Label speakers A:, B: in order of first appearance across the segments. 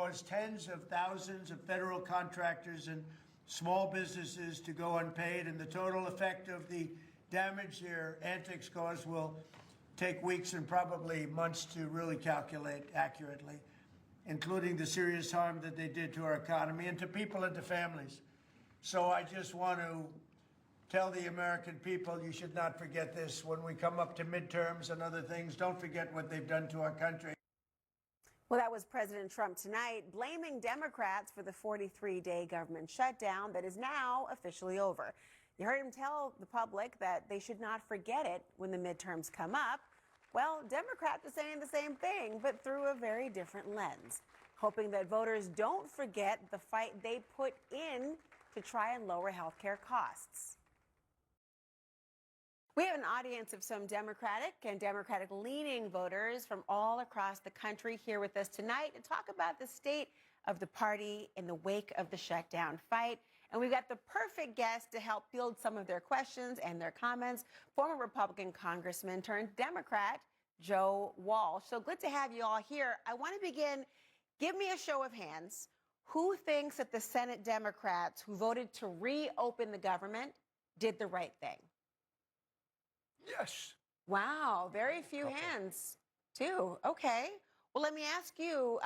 A: caused tens of thousands of federal contractors and small businesses to go unpaid, and the total effect of the damage their antics caused will take weeks and probably months to really calculate accurately, including the serious harm that they did to our economy and to people and to families. So I just want to tell the American people, you should not forget this. When we come up to midterms and other things, don't forget what they've done to our country.
B: Well, that was President Trump tonight, blaming Democrats for the 43-day government shutdown that is now officially over. You heard him tell the public that they should not forget it when the midterms come up. Well, Democrats are saying the same thing, but through a very different lens, hoping that voters don't forget the fight they put in to try and lower health care costs. We have an audience of some Democratic and Democratic-leaning voters from all across the country here with us tonight to talk about the state of the party in the wake of the shutdown fight. And we've got the perfect guest to help field some of their questions and their comments, former Republican Congressman turned Democrat Joe Walsh. So good to have you all here. I want to begin, give me a show of hands. Who thinks that the Senate Democrats who voted to reopen the government did the right thing?
A: Yes.
B: Wow, very few hands, too. Okay. Well, let me ask you,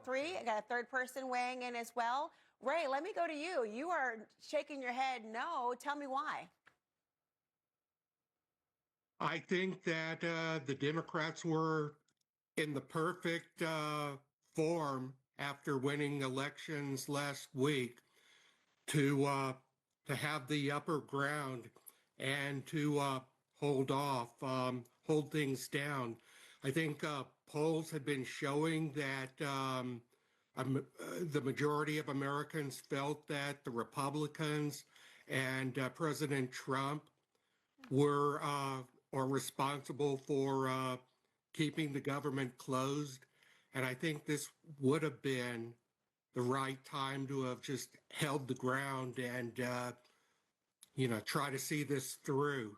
B: three, I got a third person weighing in as well. Ray, let me go to you. You are shaking your head no. Tell me why.
C: I think that the Democrats were in the perfect form after winning elections last week to have the upper ground and to hold off, hold things down. I think polls have been showing that the majority of Americans felt that the Republicans and President Trump were responsible for keeping the government closed. And I think this would have been the right time to have just held the ground and, try to see this through.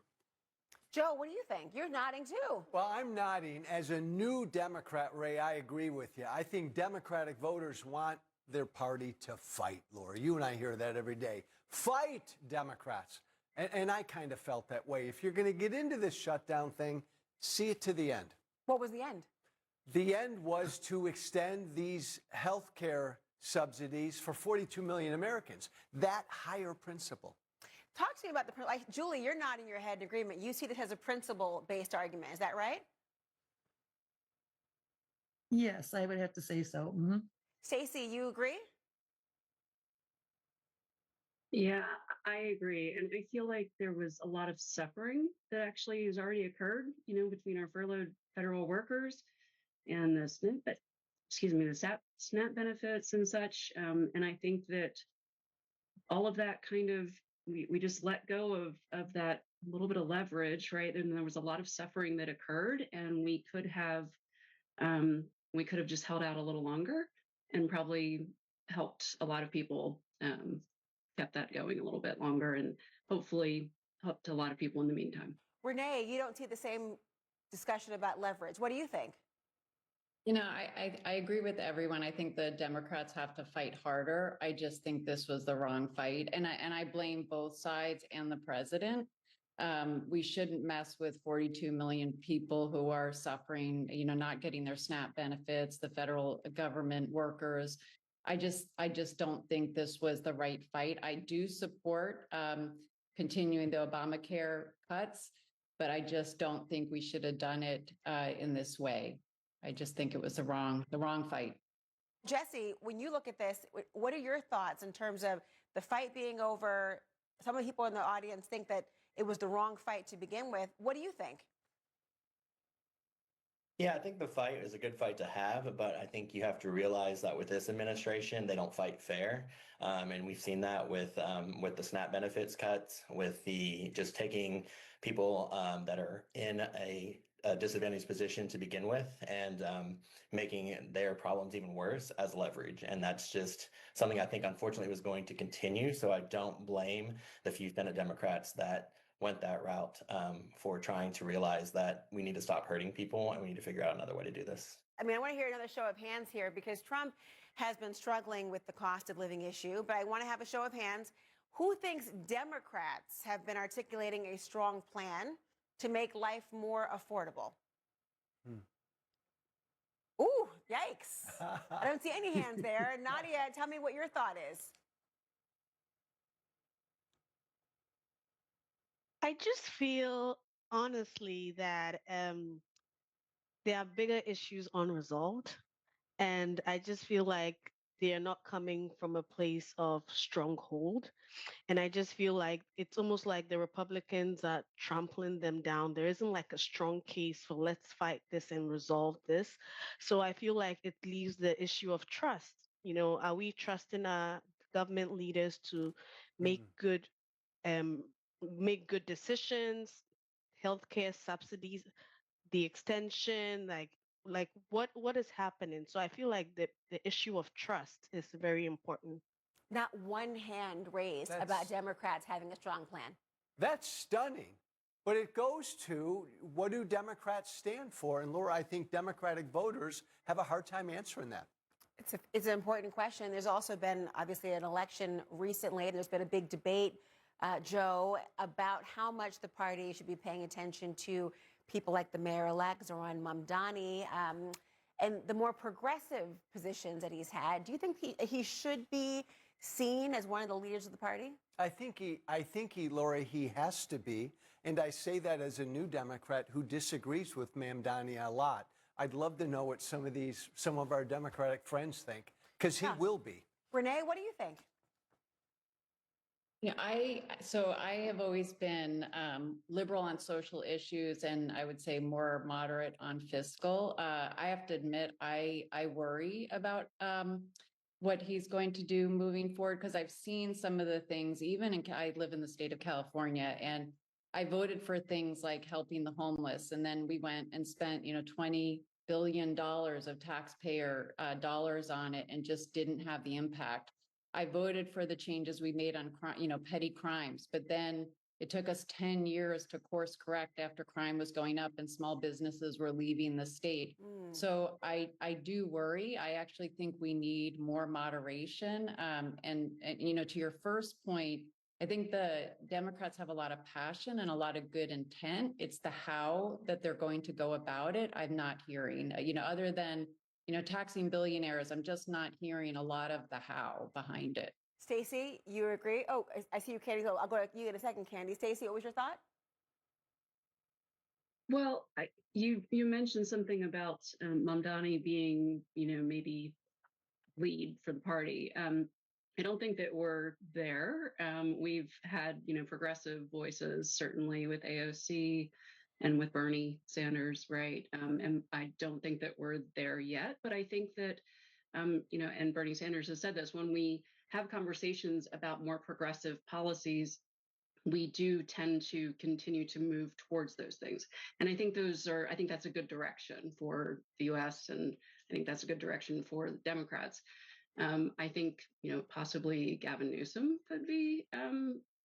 B: Joe, what do you think? You're nodding too.
D: Well, I'm nodding. As a new Democrat, Ray, I agree with you. I think Democratic voters want their party to fight, Laura. You and I hear that every day. Fight, Democrats. And I kind of felt that way. If you're going to get into this shutdown thing, see it to the end.
B: What was the end?
D: The end was to extend these health care subsidies for 42 million Americans. That higher principle.
B: Talk to me about Julie, you're nodding your head in agreement. You see this as a principle-based argument. Is that right?
E: Yes, I would have to say so. Mm-hmm.
B: Stacey, you agree?
F: Yeah, I agree. And I feel like there was a lot of suffering that actually has already occurred, between our furloughed federal workers and the SNAP benefits and such. And I think that all of that kind of, we just let go of that little bit of leverage, right? And there was a lot of suffering that occurred, and we could have just held out a little longer and probably helped a lot of people, kept that going a little bit longer, and hopefully helped a lot of people in the meantime.
B: Renee, you don't see the same discussion about leverage. What do you think?
G: I agree with everyone. I think the Democrats have to fight harder. I just think this was the wrong fight. And I blame both sides and the president. We shouldn't mess with 42 million people who are suffering, not getting their SNAP benefits, the federal government workers. I just don't think this was the right fight. I do support continuing the Obamacare cuts, but I just don't think we should have done it in this way. I just think it was the wrong fight.
B: Jesse, when you look at this, what are your thoughts in terms of the fight being over? Some of the people in the audience think that it was the wrong fight to begin with. What do you think?
H: Yeah, I think the fight is a good fight to have, but I think you have to realize that with this administration, they don't fight fair. And we've seen that with the SNAP benefits cuts, with the just taking people that are in a disadvantaged position to begin with and making their problems even worse as leverage. And that's just something I think, unfortunately, was going to continue. So I don't blame the few Senate Democrats that went that route for trying to realize that we need to stop hurting people and we need to figure out another way to do this.
B: I mean, I want to hear another show of hands here because Trump has been struggling with the cost of living issue, but I want to have a show of hands. Who thinks Democrats have been articulating a strong plan to make life more affordable? Ooh, yikes. I don't see any hands there. Nadia, tell me what your thought is.
I: I just feel honestly that there are bigger issues unresolved. And I just feel like they are not coming from a place of stronghold. And I just feel like it's almost like the Republicans are trampling them down. There isn't like a strong case for let's fight this and resolve this. So I feel like it leaves the issue of trust. You know, are we trusting our government leaders to make
D: Mhm.
I: good um, make good decisions, healthcare subsidies, the extension, like what is happening? So I feel like the issue of trust is very important.
B: Not one hand raised about
D: That's
B: Democrats having a strong plan.
D: that's stunning. But it goes to what do Democrats stand for? And Laura, I think Democratic voters have a hard time answering that.
B: It's an important question. There's also been obviously an election recently. There's been a big debate, Joe, about how much the party should be paying attention to people like the mayor-elect Zoran Mamdani and the more progressive positions that he's had. Do you think he should be seen as one of the leaders of the party?
D: Laura, he has to be. And I say that as a new Democrat who disagrees with Mamdani a lot. I'd love to know what some of our Democratic friends think, because he will be.
B: Renee, what do you think?
G: Yeah, I have always been liberal on social issues, and I would say more moderate on fiscal. I have to admit, I worry about what he's going to do moving forward because I've seen some of the things. I live in the state of California, and I voted for things like helping the homeless, and then we went and spent $20 billion of taxpayer dollars on it, and just didn't have the impact. I voted for the changes we made on petty crimes, but then it took us 10 years to course correct after crime was going up and small businesses were leaving the state. So I do worry. I actually think we need more moderation. And to your first point, I think the Democrats have a lot of passion and a lot of good intent. It's the how that they're going to go about it. I'm not hearing, other than taxing billionaires. I'm just not hearing a lot of the how behind it.
B: Stacey, you agree? Oh, I see you, Candy. I'll go to you in a second, Candy. Stacey, what was your thought?
F: Well, you mentioned something about Mamdani being, maybe lead for the party. I don't think that we're there. We've had, progressive voices, certainly with AOC and with Bernie Sanders, right? And I don't think that we're there yet. But I think that, and Bernie Sanders has said this, when we have conversations about more progressive policies, we do tend to continue to move towards those things. And I think that's a good direction for the US, and I think that's a good direction for the Democrats. I think, possibly Gavin Newsom could be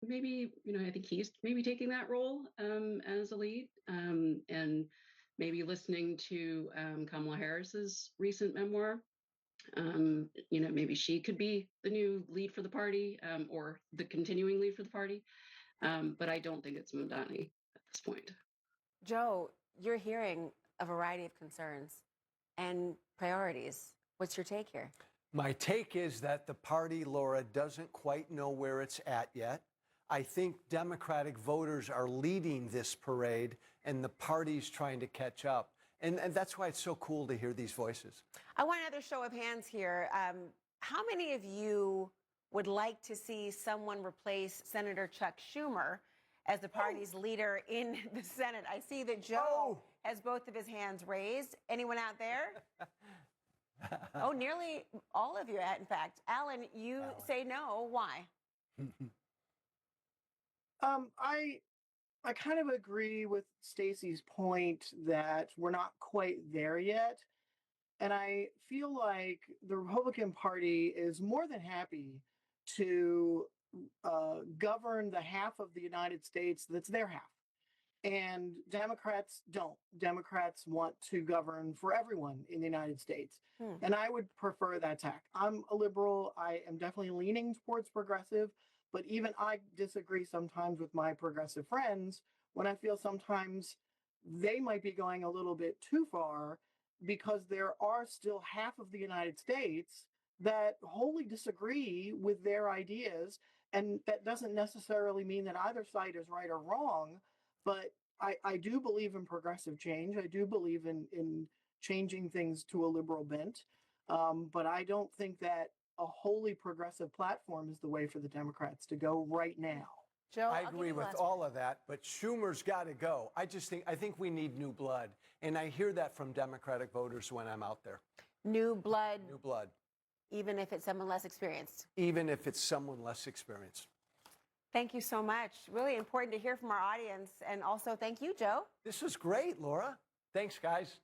F: maybe, I think he's maybe taking that role as a lead, and maybe listening to Kamala Harris's recent memoir. Maybe she could be the new lead for the party, or the continuing lead for the party. But I don't think it's Mamdani at this point.
B: Joe, you're hearing a variety of concerns and priorities. What's your take here?
D: My take is that the party, Laura, doesn't quite know where it's at yet. I think Democratic voters are leading this parade, and the party's trying to catch up. And that's why it's so cool to hear these voices.
B: I want another show of hands here. How many of you would like to see someone replace Senator Chuck Schumer as the party's leader in the Senate? I see that Joe has both of his hands raised. Anyone out there? Oh, nearly all of you, in fact. Alan, you say no. Why?
J: I kind of agree with Stacey's point that we're not quite there yet. And I feel like the Republican Party is more than happy to govern the half of the United States that's their half. And Democrats don't. Democrats want to govern for everyone in the United States. And I would prefer that tack. I'm a liberal. I am definitely leaning towards progressive, but even I disagree sometimes with my progressive friends when I feel sometimes they might be going a little bit too far because there are still half of the United States that wholly disagree with their ideas. And that doesn't necessarily mean that either side is right or wrong, but I do believe in progressive change. I do believe in changing things to a liberal bent. But I don't think that a wholly progressive platform is the way for the Democrats to go right now.
B: Joe,
D: I
B: I'll give
D: agree
B: you the
D: with
B: last
D: all
B: word.
D: of that, but Schumer's got to go. I think we need new blood. And I hear that from Democratic voters when I'm out there.
B: New blood,
D: New blood,
B: even if it's someone less experienced.
D: even if it's someone less experienced.
B: Thank you so much. Really important to hear from our audience. And also, thank you, Joe.
D: This was great, Laura. Thanks, guys.